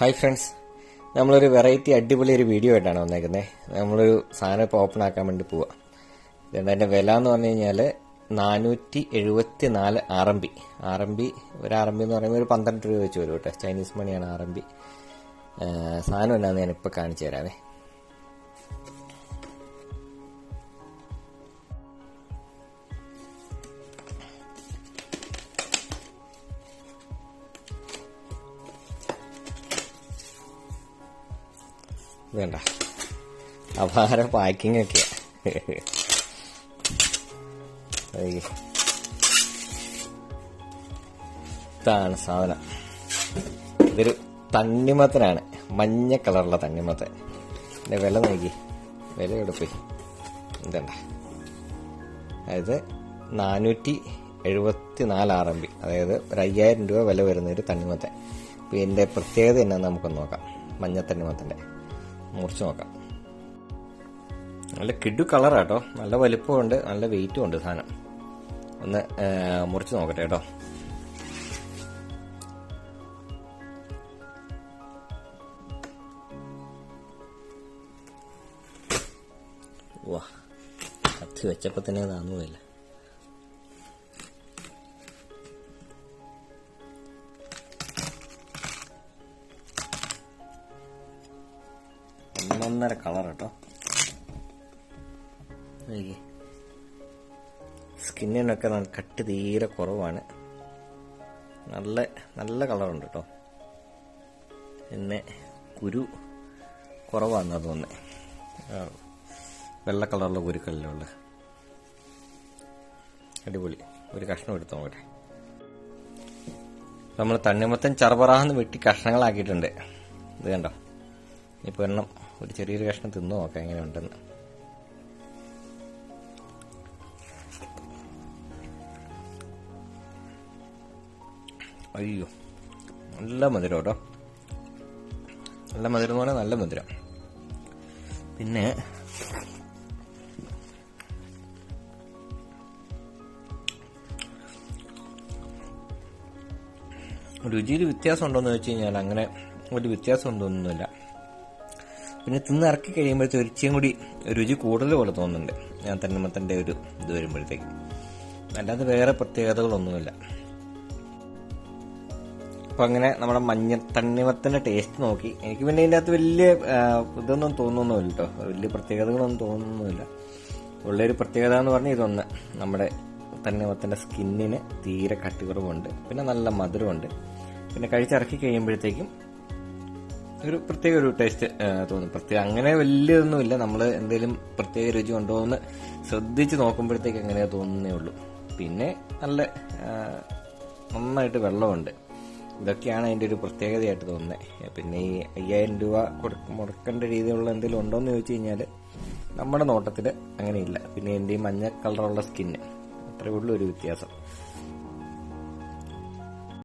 Hi friends, നമ്മളൊരു variety അടിപൊളി ഒരു വീഡിയോ ആയിട്ടാണ് വന്നേക്കുന്നത്. നമ്മളൊരു സാധനം ഇപ്പോൾ ഓപ്പൺ ആക്കാൻ വേണ്ടി പോവുക. ഇതുകൊണ്ട് അതിൻ്റെ വില എന്ന് പറഞ്ഞു കഴിഞ്ഞാൽ 474 RMB. ഒരു RMB എന്ന് പറയുമ്പോൾ ഒരു 12 രൂപ വെച്ച് വരും കേട്ടോ. ചൈനീസ് മണിയാണ് RMB. സാധനം എന്നാന്ന് ഞാനിപ്പോൾ കാണിച്ചു തരാമേ. വേണ്ട, അപാര പാക്കിംഗ് ഒക്കെയാ. ഇതാണ് സാധനം. ഇതൊരു തണ്ണിമത്തനാണ്, മഞ്ഞ കളറുള്ള തണ്ണിമത്തൻ. ഇതിന്റെ വില നോക്കി, വില എവിടെ പോയി? ഇതണ്ട, അതായത് 474 RMB, അതായത് ഒരു 5000 രൂപ വില വരുന്ന ഒരു തണ്ണിമത്തൻ. അപ്പോൾ ഇതിന്റെ പ്രത്യേകത എന്നാന്ന് നമുക്കൊന്ന് നോക്കാം. മഞ്ഞ തണ്ണിമത്തന്റെ മുറിച്ച് നോക്കാം. നല്ല കിഡു കളറാട്ടോ, നല്ല വലിപ്പമുണ്ട്, നല്ല വെയിറ്റും ഉണ്ട് സാധനം. ഒന്ന് മുറിച്ച് നോക്കട്ടെ കേട്ടോ. വാ, കത്തി വെച്ചപ്പോ തന്നെ താന്നുമില്ല. ഒന്നൊന്നര കളർ കേട്ടോ. സ്കിന്നിനൊക്കെ കട്ട് തീരെ കുറവാണ്. നല്ല നല്ല കളറുണ്ട് കേട്ടോ. പിന്നെ കുരു കുറവാണെന്നാ തോന്നുന്നത്. വെള്ള കളറുള്ള കുരുക്കല്ലേ ഉള്ളത്. അടിപൊളി. ഒരു കഷ്ണം എടുത്ത് നോക്കട്ടെ. നമ്മൾ തണ്ണിമത്തൻ ചറപറാന്ന് വെട്ടി കഷ്ണങ്ങളാക്കിയിട്ടുണ്ട്. ഇത് കണ്ടോ. ഇനിയിപ്പോൾ എണ്ണം ഒരു ചെറിയൊരു കഷ്ണം തിന്നു നോക്കാം എങ്ങനെ ഉണ്ടെന്ന്. അയ്യോ, നല്ല മധുരം കേട്ടോ. നല്ല മധുരം എന്ന് പറഞ്ഞാൽ നല്ല മധുരം. പിന്നെ രുചിയിൽ വ്യത്യാസം ഉണ്ടോയെന്ന് വെച്ച് കഴിഞ്ഞാൽ അങ്ങനെ ഒരു വ്യത്യാസം ഉണ്ടോന്നൊന്നുമില്ല. പിന്നെ തിന്നിറക്കി കഴിയുമ്പോഴത്തെ ഒരിച്ചിയും കൂടി രുചി കൂടുതൽ പോലെ തോന്നുന്നുണ്ട് ഞാൻ തണ്ണിമത്തൻ്റെ ഒരു ഇത് വരുമ്പോഴത്തേക്ക്. അല്ലാതെ വേറെ പ്രത്യേകതകളൊന്നുമില്ല. അപ്പം അങ്ങനെ നമ്മുടെ മഞ്ഞ തണ്ണിമത്തൻ്റെ ടേസ്റ്റ് നോക്കി. എനിക്ക് പിന്നെ ഇതിൻ്റെ അകത്ത് വലിയ ഇതൊന്നും തോന്നുന്നൊന്നുമില്ല കേട്ടോ. വലിയ പ്രത്യേകതകളൊന്നും തോന്നുന്നൊന്നുമില്ല. ഉള്ളൊരു പ്രത്യേകത എന്ന് പറഞ്ഞാൽ ഇതൊന്ന്, നമ്മുടെ തണ്ണിമത്തൻ്റെ സ്കിന്നിന് തീരെ കട്ടിക്കുറവുണ്ട്. പിന്നെ നല്ല മധുരമുണ്ട്. പിന്നെ കഴിച്ചിറക്കി കഴിയുമ്പോഴത്തേക്കും ഒരു പ്രത്യേക ഒരു ടേസ്റ്റ് തോന്നും. അങ്ങനെ വലിയതൊന്നുമില്ല. നമ്മൾ എന്തെങ്കിലും പ്രത്യേക രുചി ഉണ്ടോ എന്ന് ശ്രദ്ധിച്ച് നോക്കുമ്പോഴത്തേക്ക് അങ്ങനെ തോന്നുന്നേ ഉള്ളൂ. പിന്നെ നല്ല നന്നായിട്ട് വെള്ളമുണ്ട്. ഇതൊക്കെയാണ് അതിൻ്റെ ഒരു പ്രത്യേകതയായിട്ട് തോന്നുന്നത്. പിന്നെ ഈ 5000 രൂപ മുടക്കേണ്ട രീതിയിലുള്ള എന്തെങ്കിലും ഉണ്ടോ എന്ന് ചോദിച്ചു കഴിഞ്ഞാൽ നമ്മുടെ നോട്ടത്തിൽ അങ്ങനെയില്ല. പിന്നെ എൻ്റെ ഈ മഞ്ഞ കളറുള്ള സ്കിന്ന്, അത്രയേ ഉള്ളൂ ഒരു വ്യത്യാസം.